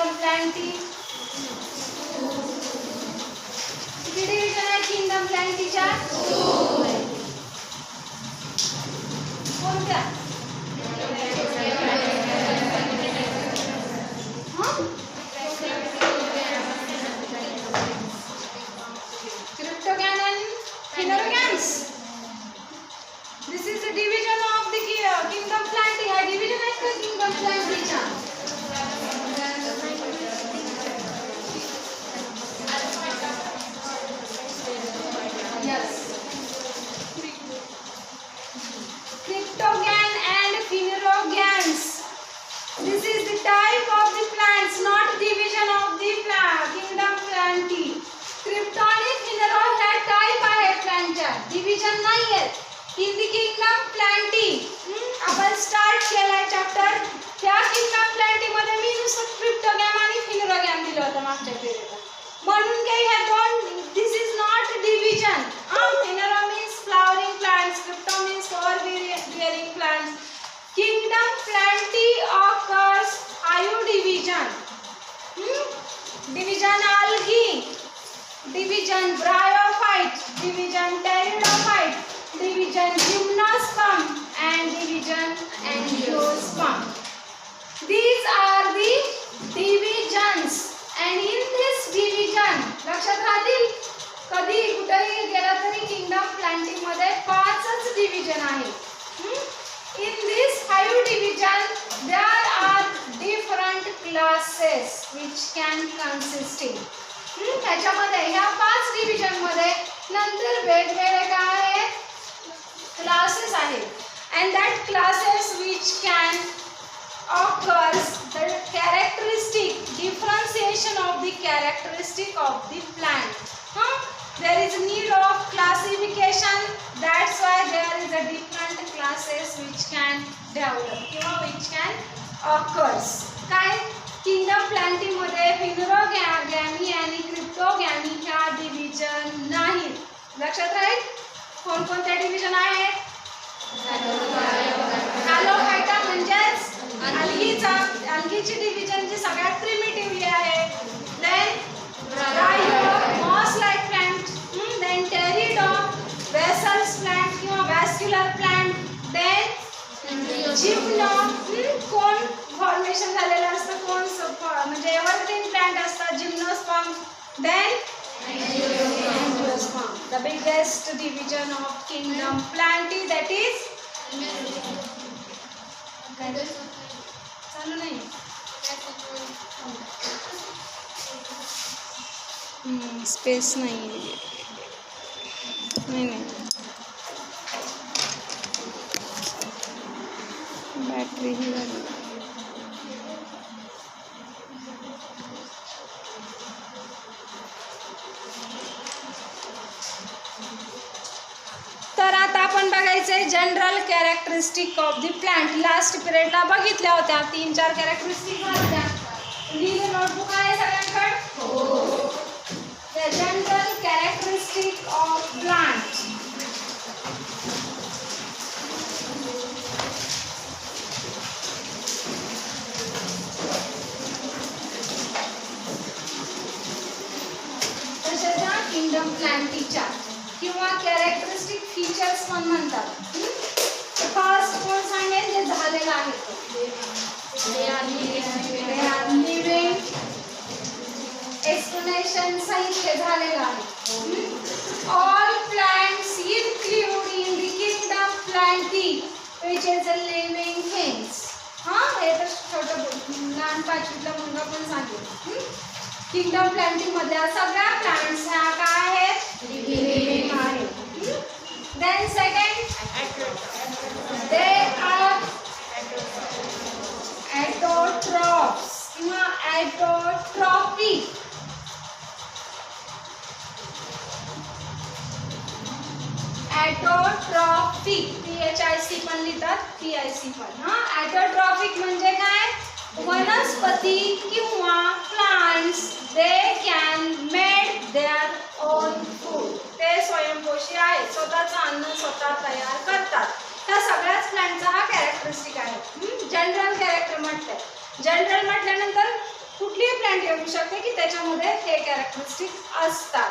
Kingdom Plantae. किती division आहे kingdom प्लांटीच्या? कोणत्या? Cryptogan and Phanerogams. This is the division of the kingdom planty. हा division आहे का kingdom plantyचा? Yes. Cryptogan and Phanerogams. This is the type of the plants, not division of the kingdom planty. Krypton आणि Phanerog ह्या type आहे प्लांटच्या, division नाही आहेत. In the kingdom Plantae आपण स्टार्ट केलाय चॅप्टर. त्या किंगडम प्लांटी मध्ये मी नुसतं क्रिप्टोगॅम आणि फिनोरोगॅम दिलं होतं मागच्या पिरियडला. म्हणून काही ह्या दोन, this is not division. Phanero means flowering plants, crypto means flower bearing plants. Kingdom planty occurs आयु division. Division algae, division bryophyte, division pteridophyte, division gymnosperm and division angiosperm. These are the divisions and in this division लक्षात राहतील, कधी कुठेही गेला तरी kingdom planting मध्ये 5च division आहे. In this 5 division there are different classes which can consisting. त्याच्यामध्ये ह्या 5 डिव्हिजन मध्ये नंतर वेगवेगळे काय आहेत क्लासेस आहेत. and that classes which can occurs the characteristic differentiation of the characteristic of the plant. There is need of classification, that's why there is a different classes which can develop किंवा which can occurs. काय kingdom Plantae मध्ये फिनोरोगॅमी आणि क्रिप्टोगॅमी ह्या division नाहीत. लक्षात राहील कोणकोणत्या division आहेत? हॅलोफायटा म्हणजेच algaeची डिव्हिजन जी सगळ्यात प्रिमिटिव्हली आहे. Then bryo moss like plant, then pterido vessels plant किंवा vascular plant, then gymno cone formation झालेलं असतं, कोन म्हणजे एव्हरग्रीन प्लांट असतात gymnosperm, then angiosperm. The biggest division of kingdom planty, that is चालू नाही space नाही battery ही झाली. तर आता आपण बघायचंय general characteristic of the plant. Last पिरियडला बघितल्या होत्या 3-4 कॅरेक्टरिस्टिक होत्या. लिहिले नोटबुक आहे सगळ्यांकडे? The general characteristic of plant. तशाच्या किंगडम प्लांटीच्या किंवा कॅरेक्टरिस्टिक फीचर्स पण म्हणतात. फर्स्ट कोण सांगेल जे झालेलं आहे लिव्हिंग एक्सप्लेनेशन सहित हे झालेलं आहे. All plants include in the kingdom Plantae which is a living things. हे तर छोटं लहान 5वीतला मुलगा पण सांगेल. किंगडम प्लांटिंग मधल्या सगळ्या प्लांट्स ह्या काय आहेत लिव्हिंग आहेत. Then second they are autotrophs किंवा ऑटोट्रॉफिक. ऑटोट्रॉफिक THIC पण लिहितात TIC पण. ऑटोट्रॉफिक म्हणजे काय? वनस्पती किंवा plants they can made their own food. ते स्वयंपोषी आहेत, स्वतःचं अन्न स्वतः तयार करतात. त्या सगळ्याच प्लांटचा हा कॅरेक्टरिस्टिक आहे. जनरल कॅरेक्टर म्हटलंय. जनरल म्हटल्यानंतर कुठली कुठलीही प्लांट येऊ शकते की त्याच्यामध्ये हे कॅरेक्टरिस्टिक असतात.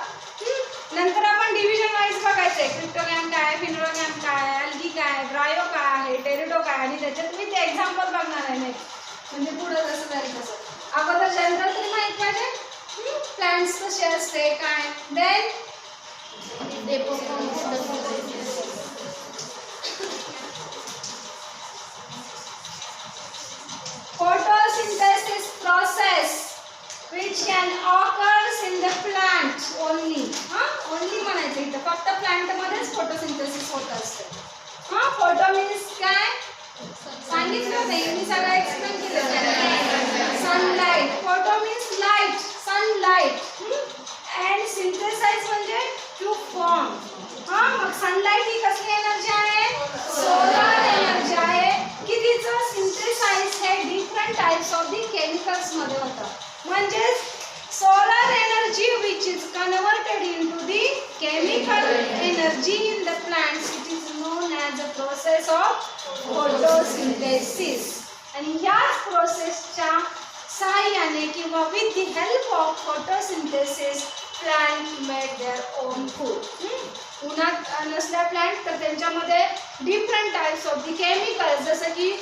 नंतर आपण डिव्हिजन वाईज बघायचंय. क्रिप्टोगॅम काय आहे, फिनोलॉगॅम काय आहे, अल्गी काय आहे, ब्रायो काय आहे, टेरिडो काय आहे, आणि त्याच्यात मी ते एक्झाम्पल बघणार आहे नेक्स्ट. म्हणजे पुढे कसं जाईल तसं. अगोदर जनरल तरी माहित पाहिजे प्लांट्स कसे असते काय. Then photosynthesis process which can occurs in the plant only. Only म्हणायचं इथं, फक्त प्लांट मध्येच फोटोसिंथेसिस होत असते. फोटो मीन्स काय सांगितलं नाही मी, सगळं एक्सप्लेन केलं. Sunlight. Photo means light, sunlight. And synthesize म्हणजे टू फॉर्म. मग सनलाइट ही कसली एनर्जी आहे, सोलर एनर्जी आहे. की तिचं सिंथेसाइज हे different types of the chemicals मध्ये होतं. म्हणजेच solar energy which is converted into the chemical energy in the plants, it is known as the process of photosynthesis. आणि याच प्रोसेसच्या सहाय्याने किंवा with the help of photosynthesis plant made their own food. उन्हात नसल्या प्लांट तर त्यांच्यामध्ये different types of the chemicals, जसं की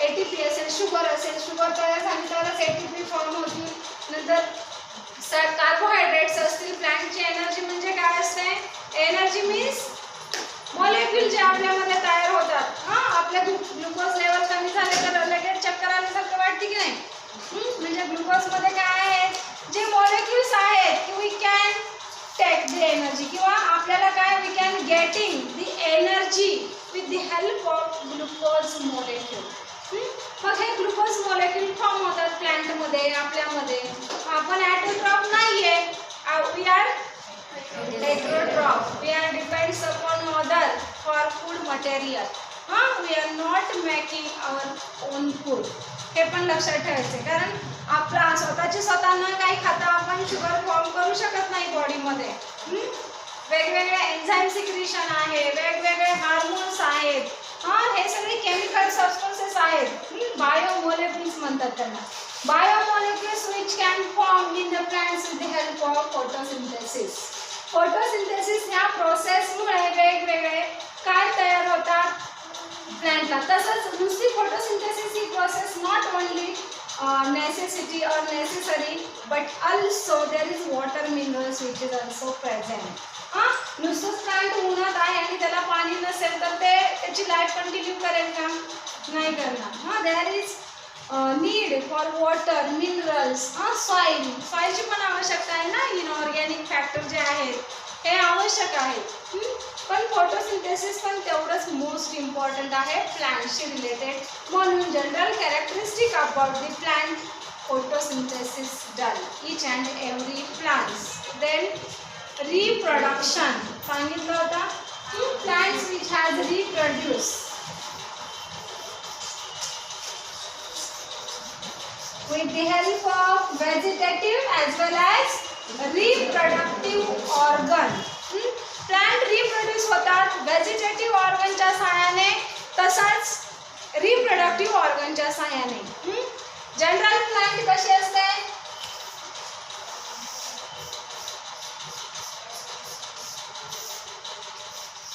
ATP असेल, शुगर असेल, शुगर तयार झाली तरच ATP फॉर्म होतील. नंतर कार्बोहायड्रेट्स असतील. प्लांटची एनर्जी म्हणजे काय असते, एनर्जी मीन्स मॉलिक्यूल जे आपल्यामध्ये तयार होतात. आपल्या ग्लुकोज लेवल कमी झाले तर लगेच चक्कर आल्यासारखं वाटते की नाही. म्हणजे ग्लुकोजमध्ये काय आहे, जे मॉलिक्यूल्स आहेत की we can take the energy, किंवा आपल्याला काय we can getting the energy with the help of glucose molecule. मग हे ग्लुकोज मॉलिक्यूल फॉर्म होतात प्लांटमध्ये, आपल्यामध्ये. आपण ॲटोट्रॉफ नाहीये, we are heterotroph. We are depends upon other for food material. We are not making our own food. हे पण लक्षात ठेवायचे, कारण आपला स्वतःना काही खाता आपण शुगर फॉर्म करू शकत नाही बॉडीमध्ये. वेगवेगळे एन्झाईम सिक्रिशन आहे, वेगवेगळे हार्मोन्स आहेत. हे सगळे केमिकल सबस्टन्सेस आहेत. बायोमॉलिक्युल्स म्हणतात त्यांना. Biomolecules which can form in the plants with the help of photosynthesis. Photosynthesis ह्या प्रोसेसमुळे वेगवेगळे काय तयार होतात प्लांटला. तसंच नुसती photosynthesis he process not only necessity or necessary but also there is water minerals which is also present. नुसतंच plant उन्हात आहे आणि त्याला पाणी नसेल तर ते त्याची लाईफ कंटिन्यू करेल का, नाही करणार. There is need for water, minerals, सॉईलची पण आवश्यकता आहे ना. इनऑर्गॅनिक फॅक्टर जे आहेत हे आवश्यक आहे. पण फोटोसिंथेसिस पण तेवढंच मोस्ट इम्पॉर्टंट आहे प्लांटशी रिलेटेड. म्हणून general characteristic about the plant photosynthesis done each and every plants. Then reproduction सांगितलं होतं. Plants which has reproduce with the help of vegetative as well as reproductive organ. Plant reproduce होतात vegetative ऑर्गनच्या सहाय्याने, तसाच reproductive ऑर्गनच्या सहाय्याने. General plant कशी असते,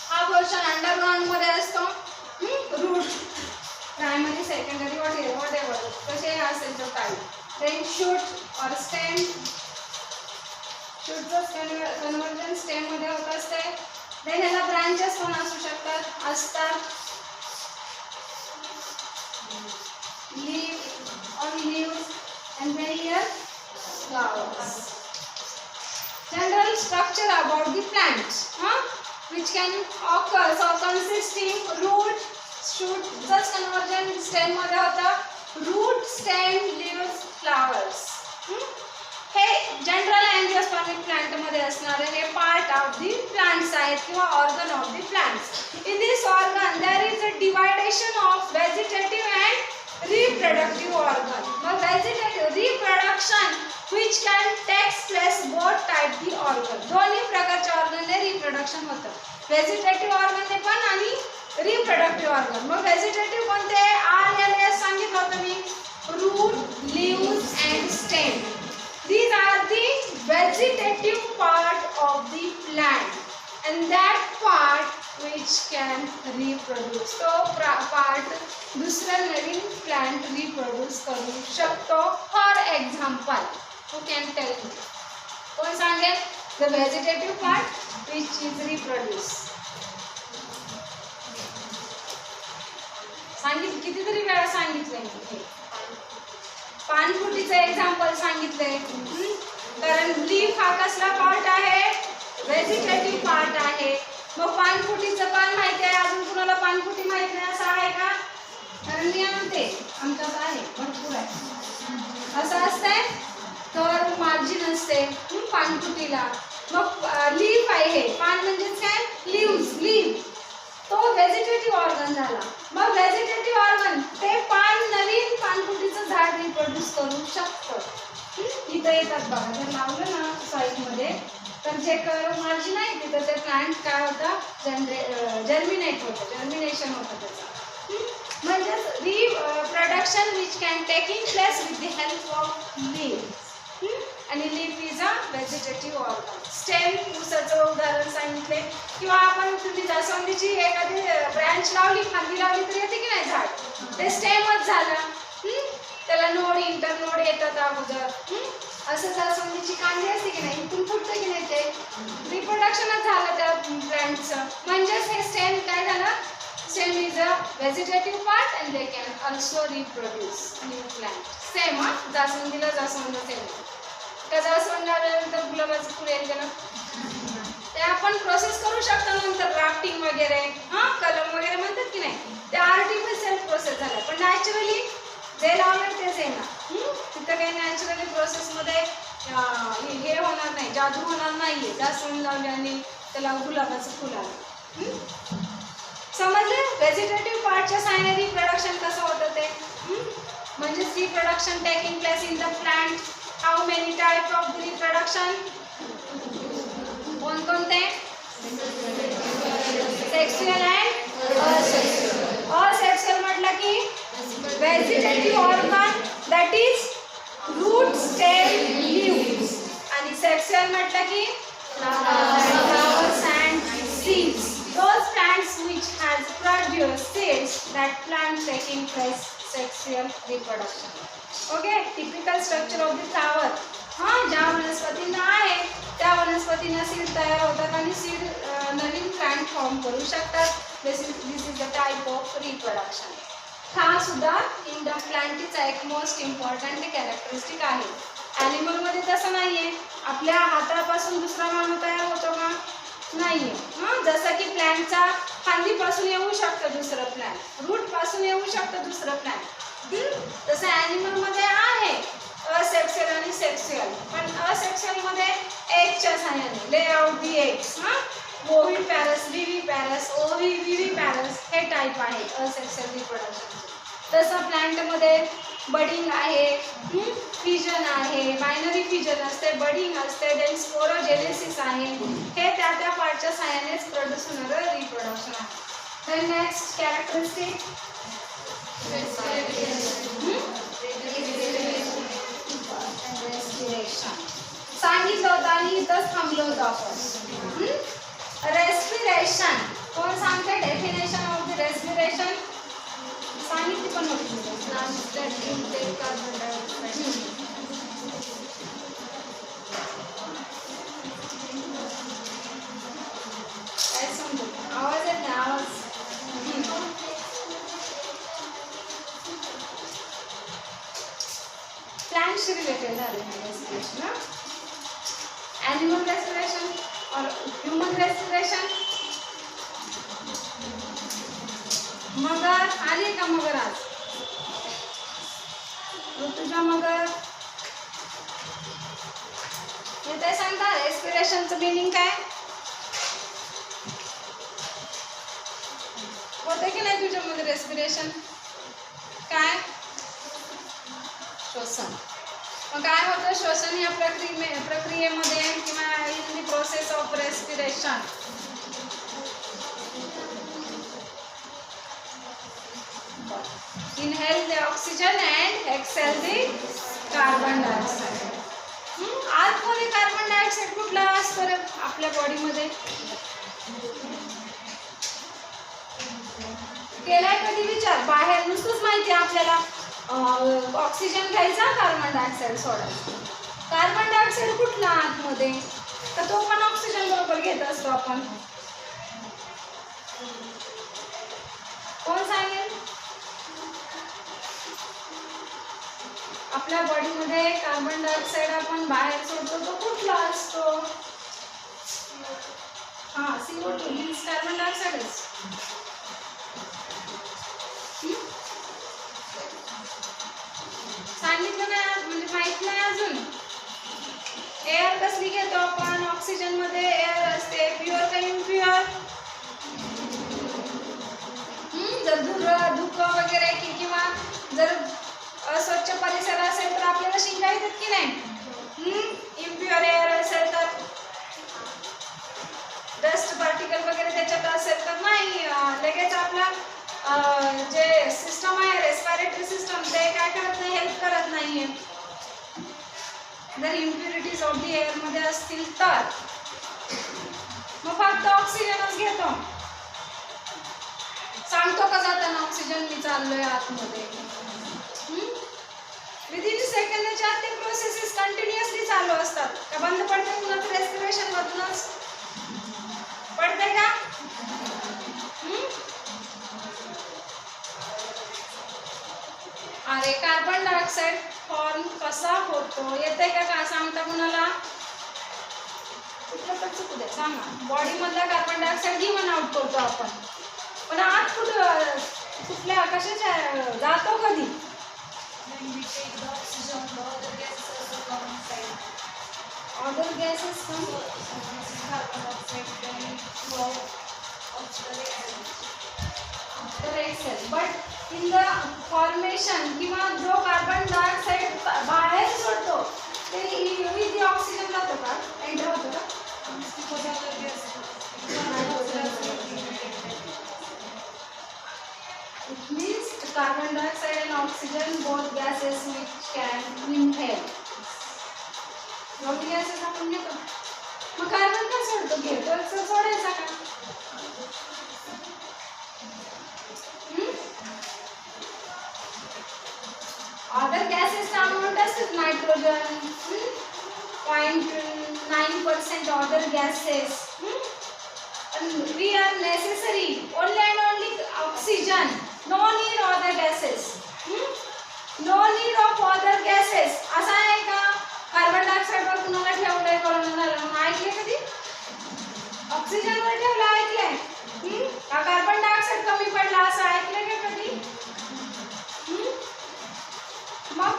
हा portion underground मध्ये असतो. Root primary, secondary, whatever कसे असेल तर काही. Then shoot or stem. शूटचं कन्वर्जन स्टेम मध्ये होत असते. देन ह्याला ब्रांचेस पण असू शकतात, असतात. लीफ और leaves and then here flowers. General structure about the plant, which can occur or consisting root, shoot, just conversion stem मध्ये होता. root, stem, leaves, flowers. हे जनरल एंजिओस्पर्मिक प्लांट मध्ये असणारे हे पार्ट ऑफ दी प्लांट्स आहेत किंवा organ of the plants. In this organ there is a division of vegetative and reproductive organ. मग vegetative reproduction which can takes place both type the organ. दोन्ही प्रकारच्या ऑर्गनने reproduction होतं, vegetative ऑर्गनने पण आणि reproductive organ. मग व्हेजिटेटिव्ह कोणते RLS सांगितलं होतं मी, root, leaves and stem. These are the vegetative part of the plant, and that part which can reproduce. तो part दुसरा नवीन plant reproduce करू शकतो. For example, who can tell me? कोण सांगेल? The vegetative part which is reproduce. सांगितलं कितीतरी वेळा सांगितलंय मी. पानफुटीचं एक्झाम्पल सांगितलंय. कारण लीफ हा कसला पार्ट आहे? व्हेजिटेटिव्ह पार्ट आहे. मग पानफुटीचं पान माहिती आहे, अजून कुणाला पानफुटी माहित नाही असं आहे का? कारण मी आणते, आमच्यात आहे, भरपूर आहे. असं असतंय तर मार्जिन असते पानफुटीला. मग लीफ आहे, पान म्हणजेच काय? Leaves, leaf. तो व्हेजिटेटिव्ह ऑर्गन झाला. मग व्हेजिटेटिव्ह ऑर्गन ते पान नवीन पानफुटीचं झाड रिप्रोड्यूस करू शकतं. इथं येतात बघा, जर लावलं ना साईडमध्ये तर जे कर्व मार्जिन आहे तिथं ते प्लांट काय होतं? जर्मिनेट होतं, जर्मिनेशन होतं त्याचं. म्हणजेच reproduction which can taking place with the help of leaf. आणि leaf is a vegetative organ. Stem, ऊसाचं उदाहरण सांगितले. किंवा आपण तुम्ही जास्वंदीची एखादी ब्रँच लावली, फांदी लावली तर येते की नाही झाड? ते स्टेमच झालं. त्याला नोड, इंटरनोड येतात अगोदर. असं जास्वंदीची कांदी असते की नाही, इथून फुटतं की नाही, ते रिप्रोडक्शनच झालं त्या ब्रँचचं. म्हणजेच हे स्टेम काय झालं? Stem is a vegetative part and they can also reproduce new plant. Same हा, जास्वंदीला जास्वंद सेम. का जास्वंद आल्यानंतर गुलाबाचं फुल येईल त्याला, ते आपण प्रोसेस करू शकतो नंतर ग्राफ्टिंग वगैरे, कलम वगैरे म्हणतात की नाही, ते आर्टिफिशियल प्रोसेस झालं. पण नॅचरली जे लावलं तेच येणार. तिथं काही नॅचरली प्रोसेसमध्ये हे होणार नाही, जादू होणार नाहीये. जास्वंद लावले आणि त्याला गुलाबाचं फुल आलं. समजलं? व्हेजिटेटिव्ह पार्टच्या साहाय्याने रिप्रोडक्शन कसं होतं ते. म्हणजेच reproduction taking place in the plant. How many type of reproduction? कोणकोणते? Sexual and asexual. असेक्सुअल म्हटलं की vegetative organ that is root, stem, leaves. आणि सेक्सुअल म्हटलं की flowers and seeds. Those plants which has produced seeds, that plant taking place sexual reproduction. Okay, typical structure of the flower. ज्या वनस्पतींना आहे त्या वनस्पतींना सीड तयार होतात आणि सीड नवीन प्लांट फॉर्म करू शकतात. This is the type of reproduction. हा सुद्धा इंडम प्लांटचा एक मोस्ट इम्पॉर्टंट कॅरेक्टरिस्टिक आहे. ॲनिमलमध्ये तसं नाहीये. आपल्या हातापासून दुसरा मानव तयार होतो का? नाहीये. जसं की प्लॅन्टचा फांदीपासून येऊ शकतं दुसरं प्लॅन्ट, रूट पासून येऊ शकतं दुसरं प्लॅन्ट. तसं ॲनिमलमध्ये आहे असेक्सुअल आणि सेक्सुअल. पण असेक्सुअलमध्ये एगच्या साहाय्याने ले आउट दी एग्स. ओव्हिपॅरस, विव्हिपॅरस, ओव्हिविव्हिपॅरस हे टाईप आहे असेक्सुअल रिप्रोडक्शन. तसं प्लांटमध्ये बडिंग आहे, फिजन आहे, बायनरी फिजन असते, बडिंग असते, देन स्पोरोजेनेसिस आहे. हे त्या त्या पार्टच्या साहाय्यानेच प्रोड्यूस होणारं रिप्रोडक्शन आहे. Then next characteristic respiration. सांगितलं होतं आणि इथंच थांबलो होतो आपण. रेस्पिरेशन कोण सांगते? डेफिनेशन ऑफ द रेस्पिरेशन सांगितली पण होती. काय समजत? आवाज येत नाही, आवाज. प्लांटशी रिलेटेड झाले रेस्पिरेशन. ॲनिमल रेस्पिरेशन और ह्यूमन रेस्पिरेशन. मगर आली का? मगर आज ऋतुजा मगर येते सांगता रेस्पिरेशनचं मिनिंग काय होते की नाही तुझ्यामध्ये? रेस्पिरेशन काय? श्वसन. मग काय होतं श्वसन या प्रक्रियेमध्ये किंवा in the process of respiration? Inhale the oxygen and exhale the carbon dioxide. आतमध्ये कार्बन डायऑक्साईड कुठला असतो रे आपल्या बॉडीमध्ये? केलाय कधी विचार? बाहेर नुसतंच माहिती आपल्याला ऑक्सिजन घ्यायचा, कार्बन डायऑक्साईड सोडायचा. कार्बन डायऑक्साईड कुठला आतमध्ये? तर तो पण ऑक्सिजन बरोबर घेत असतो आपण. कोण सांगेल? आपल्या बॉडीमध्ये कार्बन डायऑक्साईड आपण बाहेर सोडतो तो कुठला असतो? हा, CO2 मीन्स कार्बन डायऑक्साईडच. सांगितलं नाही म्हणजे माहित नाही अजून. एअर कसली घेतो आपण? ऑक्सिजन मध्ये एअर असते, प्युअर का इम्प्युअर? जर धुकं वगैरे किंवा जर अस्वच्छ परिसर असेल तर आपल्याला शिंका येतात की नाही? इम्प्युअर एअर असेल तर, डस्ट पार्टिकल वगैरे त्याच्यात असेल तर नाही लगेच आपला जे सिस्टम आहे रेस्पिरेटरी सिस्टम ते काय करत नाही, हेल्प करत नाहीये. जर इम्प्युरिटीज ऑफ दी एअर मध्ये असतील तर मग फक्त ऑक्सिजनच घेतो. सांगतो का जाताना ऑक्सिजन मी चाललोय आतमध्ये? विदिन सेकंदाच्या आत ते प्रोसेसेस कंटिन्युअसली चालू असतात. का बंद पडते कुणाचं रेस्पिरेशन मधूनच? पडते का? अरे कार्बन डायऑक्साईड फॉर्म कसा होतो येते का सांगता कुणाला? कुठलं तर चुकू दे सांगा. बॉडी मधला कार्बन डायऑक्साईड घेऊन आउट करतो आपण, पण आत कुठल्या कशाच्या जातो कधी? Other gases come carbon dioxide but in the formation किंवा जो कार्बन डायऑक्साईड बाहेर सोडतो ते विथ ऑक्सिजन जातो का? एंटर होतो का? It means carbon dioxide and oxygen both gases which can inhale. दोन्ही गॅसेस आपण घेतो. मग कार्बन का सोडतो? घेतो तर सोडायचा का? अदर गॅसेस अमाउंट असतात nitrogen 0.9% other gases. We are necessary only and only oxygen. No need other gases. No need of other gases. असं आहे का? कार्बन डायऑक्साईड वर कुणाला ठेवलंय कळून ऐकले कधी? ऑक्सिजन वर ठेवलं ऐकलंय? का कार्बन डायऑक्साईड कमी पडला असं ऐकलंय का कधी? मग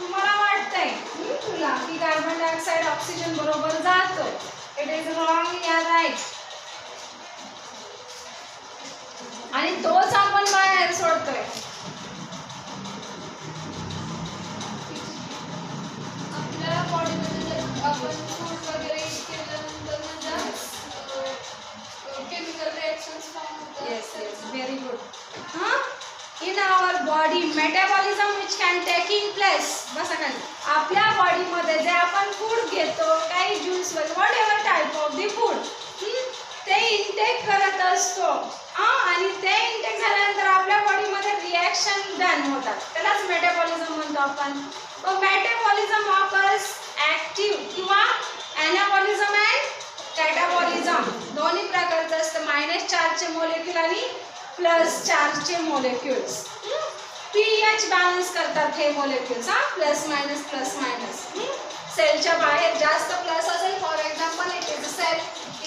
तुम्हाला वाटतंय तुला की कार्बन डायऑक्साईड ऑक्सिजन बरोबर जातो? इट इज रॉंग या राईट. आणि तोच आपण बाहेर सोडतोय. आपल्या बॉडीमध्ये आपण फूड वगैरे केल्यानंतर म्हणजे केमिकल रिएक्शन्स फॉर्म होतात. Yes, yes, very good. In our body, metabolism which can taking place. बसा खाली. आपल्या बॉडी मध्ये जे आपण फूड घेतो, काही ज्यूस वगैरे whatever type of the food, ते इंटेक करत असतो. आणि ते इंटेक झाल्यानंतर आपल्या बॉडी मध्ये रिएक्शन डन होतात. त्यालाच मेटाबॉलिझम म्हणतो आपण. मेटाबॉलिझम ऑकर्स ऍक्टिव्ह किंवा एनाबॉलिझम अँड कॅटाबॉलिझम दोन्ही प्रकारचं असतं. मायनस चार्जचे मोलेक्युल आणि प्लस चार्जचे मोलेक्युल्स. पीएच बॅलन्स करतात हे मोलेक्युल्स. Plus minus. सेलच्या बाहेर जास्त प्लस असेल, for example it is cell,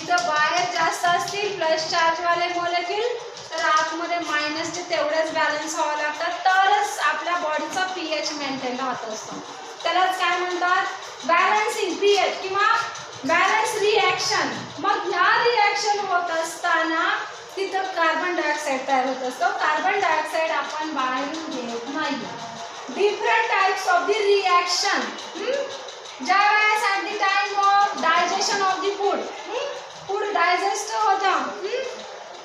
इथं बाहेर जास्त असतील प्लस चार्ज वाले मोलेक्युल, तर आतमध्ये मायनसचे तेवढेच बॅलन्स व्हावं लागतात, तरच आपल्या बॉडीचा पीएच मेंटेन राहत असतो. त्यालाच काय म्हणतात? बॅलन्सिंग पीएच किंवा बॅलन्स रिॲक्शन. मग ह्या रिॲक्शन होत असताना तिथं कार्बन डायऑक्साईड तयार होत असतो. कार्बन डायऑक्साईड आपण बाहेरून घेत नाही. Different types of the reaction. ज्या वेळेस at the time of digestion of the food digest होतं.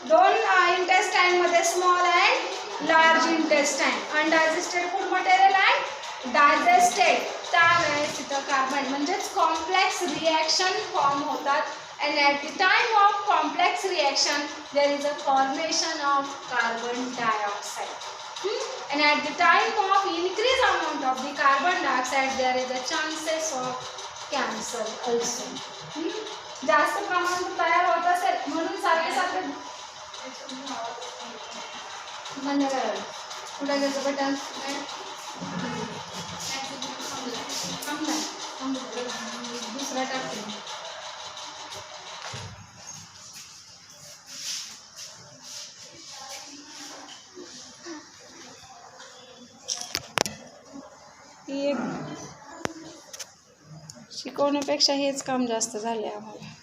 दोन इंटेस्टाईन मध्ये small and large intestine. Undigested food material and digested. त्यावेळेस तिथं कार्बन म्हणजेच कॉम्प्लेक्स रिॲक्शन फॉर्म होतात. And at the time of complex reaction there is a formation of carbon dioxide. And at the time of increased amount of the carbon dioxide, there is a chances of cancer also. जास्त प्रमाणात तयार होत असेल म्हणून सारखे सारखे म्हणजे काय कुठे गेलं बटन दुसरा टाकते. शिकवण्यापेक्षा हेच काम जास्त झाले आम्हाला.